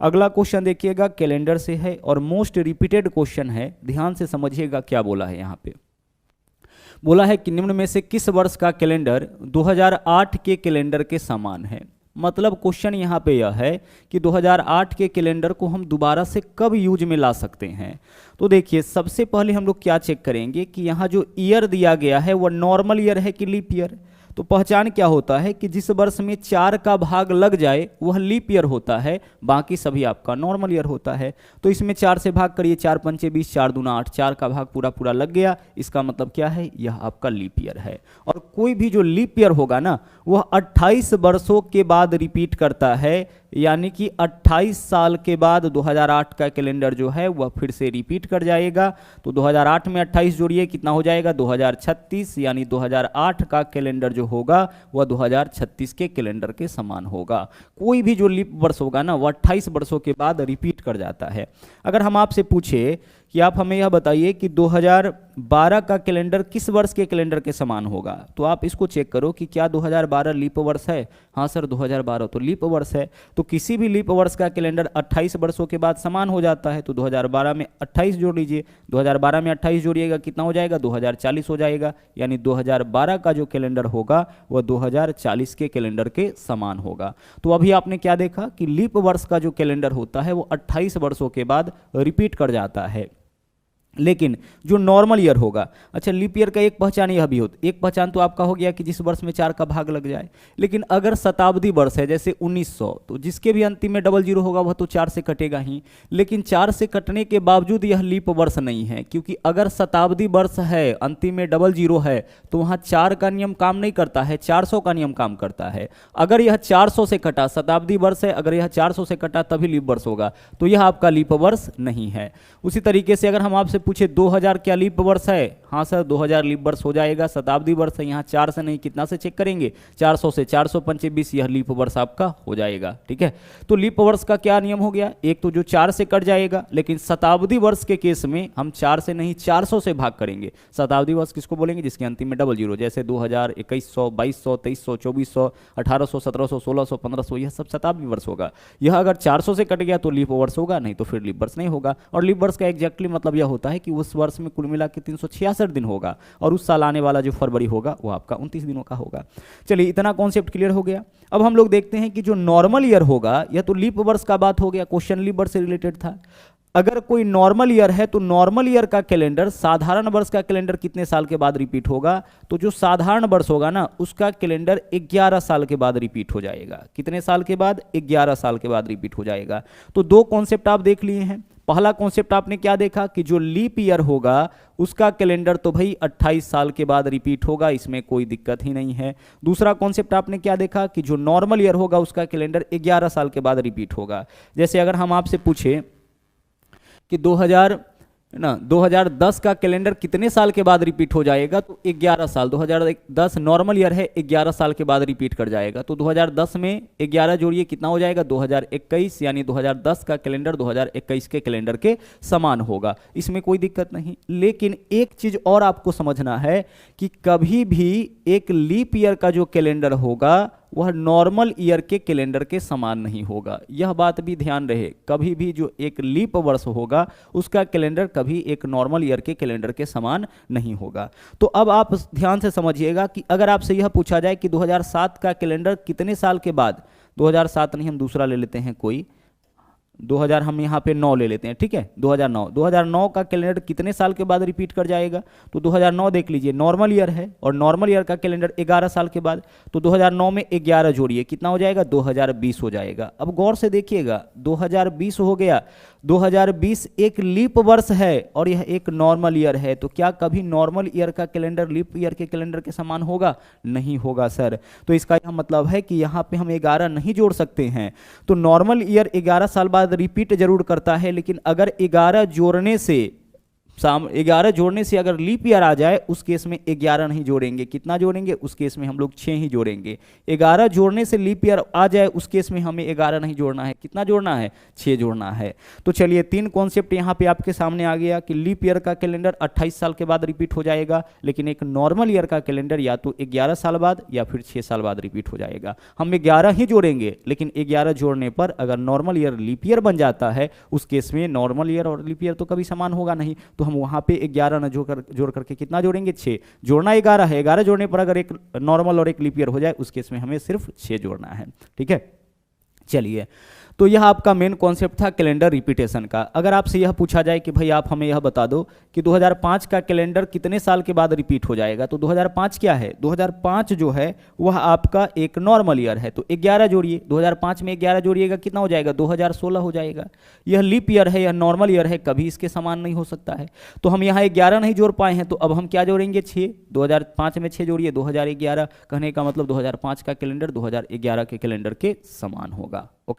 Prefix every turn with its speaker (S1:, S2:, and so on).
S1: अगला क्वेश्चन देखिएगा, कैलेंडर से है और मोस्ट रिपीटेड क्वेश्चन है, ध्यान से समझिएगा क्या बोला है यहाँ पे। बोला है कि निम्न में से किस वर्ष का कैलेंडर 2008 के कैलेंडर के समान है। मतलब क्वेश्चन यहाँ पे यह है कि 2008 के कैलेंडर को हम दोबारा से कब यूज में ला सकते हैं। तो देखिए, सबसे पहले हम लोग क्या चेक करेंगे कि यहाँ जो ईयर दिया गया है वह नॉर्मल ईयर है कि लीप ईयर। तो पहचान क्या होता है कि जिस वर्ष में 4 का भाग लग जाए वह लीप ईयर होता है, बाकी सभी आपका नॉर्मल ईयर होता है। तो इसमें 4 से भाग करिए, 4 पंचे 20, 4 दूना 8, 4 का भाग पूरा पूरा लग गया, इसका मतलब क्या है, यह आपका लीप ईयर है। और कोई भी जो लीप ईयर होगा ना वह 28 वर्षों के बाद रिपीट करता है, यानी कि 28 साल के बाद 2008 का कैलेंडर जो है वह फिर से रिपीट कर जाएगा। तो 2008 में 28 जोड़िए, कितना हो जाएगा, 2036, यानी 2008 का कैलेंडर जो होगा वह 2036 के कैलेंडर के समान होगा। कोई भी जो लीप वर्ष होगा ना वह 28 वर्षों के बाद रिपीट कर जाता है। अगर हम आपसे पूछे कि आप हमें यह बताइए कि 2012 का कैलेंडर किस वर्ष के कैलेंडर के समान होगा, तो आप इसको चेक करो कि क्या 2012 लीप वर्ष है। हाँ सर, 2012 तो लीप वर्ष है। तो किसी भी लीप वर्ष का कैलेंडर 28 वर्षों के बाद समान हो जाता है। तो 2012 में 28 जोड़ लीजिए, 2012 में 28 जोड़िएगा, कितना हो जाएगा, 2040 हो जाएगा। यानी 2012 का जो कैलेंडर होगा वह 2040 के कैलेंडर के समान होगा। तो अभी आपने क्या देखा कि लीप वर्ष का जो कैलेंडर होता है वो 28 वर्षों के बाद रिपीट कर जाता है। लेकिन जो नॉर्मल ईयर होगा, अच्छा लीप ईयर का एक पहचान यह भी होती, एक पहचान तो आपका हो गया कि जिस वर्ष में 4 का भाग लग जाए। लेकिन अगर शताब्दी वर्ष है जैसे 1900, तो जिसके भी अंतिम में 00 होगा वह तो 4 से कटेगा ही। लेकिन 4 से कटने के बावजूद यह लीप वर्ष नहीं है, क्योंकि अगर शताब्दी वर्ष है, अंतिम में 00 है, तो वहाँ 4 का नियम काम नहीं करता है, 400 का नियम काम करता है। अगर यह 400 से कटा, शताब्दी वर्ष है, अगर यह 400 से कटा तभी लीप वर्ष होगा, तो यह आपका लीप वर्ष नहीं है। उसी तरीके से अगर हम आपसे पूछे 2000 क्या लीप वर्ष है, हाँ सर 2000 लीप वर्ष हो जाएगा, शताब्दी वर्ष है, यहाँ 4 से नहीं, कितना से चेक करेंगे, 400 से, 400 पंचे 20, यह लीप वर्ष आपका हो जाएगा। ठीक है, तो लीप वर्ष का क्या नियम हो गया, एक तो जो 4 से कट जाएगा, लेकिन शताब्दी वर्ष के केस में हम 4 से नहीं 400 से भाग करेंगे। शताब्दी वर्ष किसको बोलेंगे, जिसके अंतिम में 00, जैसे 2000, 2100, 2200, 2300, 2400, 1800, 1700, 1600, 1500, यह सब शताब्दी वर्ष होगा। यह अगर 400 से कट गया तो लीप वर्ष होगा, नहीं तो फिर लीप वर्ष नहीं होगा। और लीप वर्ष का एग्जैक्टली मतलब यह होता है कि उस वर्ष में कुल मिला के 366 दिन होगा, और उस साल आने वाला जो फरवरी होगा वो आपका 29 दिनों का होगा। चलिए, इतना कॉन्सेप्ट क्लियर हो गया। अब हम लोग देखते हैं कि जो नॉर्मल ईयर होगा, यह तो लीप वर्ष का बात हो गया, क्वेश्चन लीप वर्ष से रिलेटेड था। अगर कोई नॉर्मल ईयर है तो नॉर्मल ईयर का कैलेंडर साधारण वर्ष का कैलेंडर कितने साल के बाद रिपीट होगा, तो जो साधारण वर्ष होगा ना उसका कैलेंडर 11 साल के बाद रिपीट हो जाएगा। कितने साल के बाद, 11 साल के बाद रिपीट हो जाएगा। तो दो कॉन्सेप्ट आप देख लिए हैं। पहला कॉन्सेप्ट आपने क्या देखा कि जो लीप ईयर होगा उसका कैलेंडर तो भाई 28 साल के बाद रिपीट होगा, इसमें कोई दिक्कत ही नहीं है। दूसरा कॉन्सेप्ट आपने क्या देखा कि जो नॉर्मल ईयर होगा उसका कैलेंडर 11 साल के बाद रिपीट होगा। जैसे अगर हम आपसे पूछे कि 2010 का कैलेंडर कितने साल के बाद रिपीट हो जाएगा, तो 11 साल। 2010 नॉर्मल ईयर है, 11 साल के बाद रिपीट कर जाएगा। तो 2010 में 11 जोड़िए, कितना हो जाएगा, 2021, यानी 2010 का कैलेंडर 2021 के कैलेंडर के समान होगा, इसमें कोई दिक्कत नहीं। लेकिन एक चीज और आपको समझना है कि कभी भी एक लीप ईयर का जो कैलेंडर होगा वह नॉर्मल ईयर के कैलेंडर के समान नहीं होगा। यह बात भी ध्यान रहे, कभी भी जो एक लीप वर्ष होगा उसका कैलेंडर कभी एक नॉर्मल ईयर के कैलेंडर के समान नहीं होगा। तो अब आप ध्यान से समझिएगा कि अगर आपसे यह पूछा जाए कि 2007 का कैलेंडर कितने साल के बाद, 2007 नहीं, हम दूसरा ले लेते हैं कोई, 2000 हम यहाँ पे 9 ले लेते हैं, ठीक है, 2009 का कैलेंडर कितने साल के बाद रिपीट कर जाएगा, तो 2009 देख लीजिए, नॉर्मल ईयर है और नॉर्मल ईयर का कैलेंडर 11 साल के बाद। तो 2009 में 11 जोड़िए, कितना हो जाएगा, 2020 हो जाएगा। अब गौर से देखिएगा, 2020 हो गया, 2020 एक लीप वर्ष है और यह एक नॉर्मल ईयर है, तो क्या कभी नॉर्मल ईयर का कैलेंडर लीप ईयर के कैलेंडर के समान होगा, नहीं होगा सर। तो इसका यह मतलब है कि यहाँ पे हम 11 नहीं जोड़ सकते हैं। तो नॉर्मल ईयर 11 साल बाद रिपीट जरूर करता है, लेकिन अगर 11 जोड़ने से 11 जोड़ने से अगर लीप ईयर आ जाए उस केस में 11 नहीं जोड़ेंगे, कितना जोड़ेंगे, उस केस में हम लोग 6 ही जोड़ेंगे। 11 जोड़ने से लीप ईयर आ जाए उस केस में हमें 11 नहीं जोड़ना है, कितना जोड़ना है, 6 जोड़ना है। तो चलिए 3 कॉन्सेप्ट यहाँ पे आपके सामने आ गया कि लीप ईयर का कैलेंडर 28 साल के बाद रिपीट हो जाएगा, लेकिन एक नॉर्मल ईयर का कैलेंडर या तो 11 साल बाद या फिर 6 साल बाद रिपीट हो जाएगा। हम 11 ही जोड़ेंगे, लेकिन 11 जोड़ने पर अगर नॉर्मल ईयर लीप ईयर बन जाता है उस केस में नॉर्मल ईयर और लीप ईयर तो कभी समान होगा नहीं, तो हम वहाँ पे 11 न जोड़ करके कितना जोड़ेंगे, 6। जोड़ना 11 है, 11 जोड़ने पर अगर एक नॉर्मल और एक लीप ईयर हो जाए उस केस में हमें सिर्फ 6 जोड़ना है। ठीक है, चलिए, तो यह आपका मेन कॉन्सेप्ट था कैलेंडर रिपीटेशन का। अगर आपसे यह पूछा जाए कि भाई आप हमें यह बता दो कि 2005 का कैलेंडर कितने साल के बाद रिपीट हो जाएगा, तो 2005 क्या है, 2005 जो है वह आपका एक नॉर्मल ईयर है, तो 11 जोड़िए, 2005 में 11 जोड़िएगा कितना हो जाएगा, 2016 हो जाएगा। यह लीप ईयर है, यह नॉर्मल ईयर है, कभी इसके समान नहीं हो सकता है। तो हम यहाँ 11 नहीं जोड़ पाए हैं, तो अब हम क्या जोड़ेंगे, 6। 2005 में 6 जोड़िए, 2011, कहने का मतलब 2005 का कैलेंडर 2011 के कैलेंडर के समान होगा। ओके।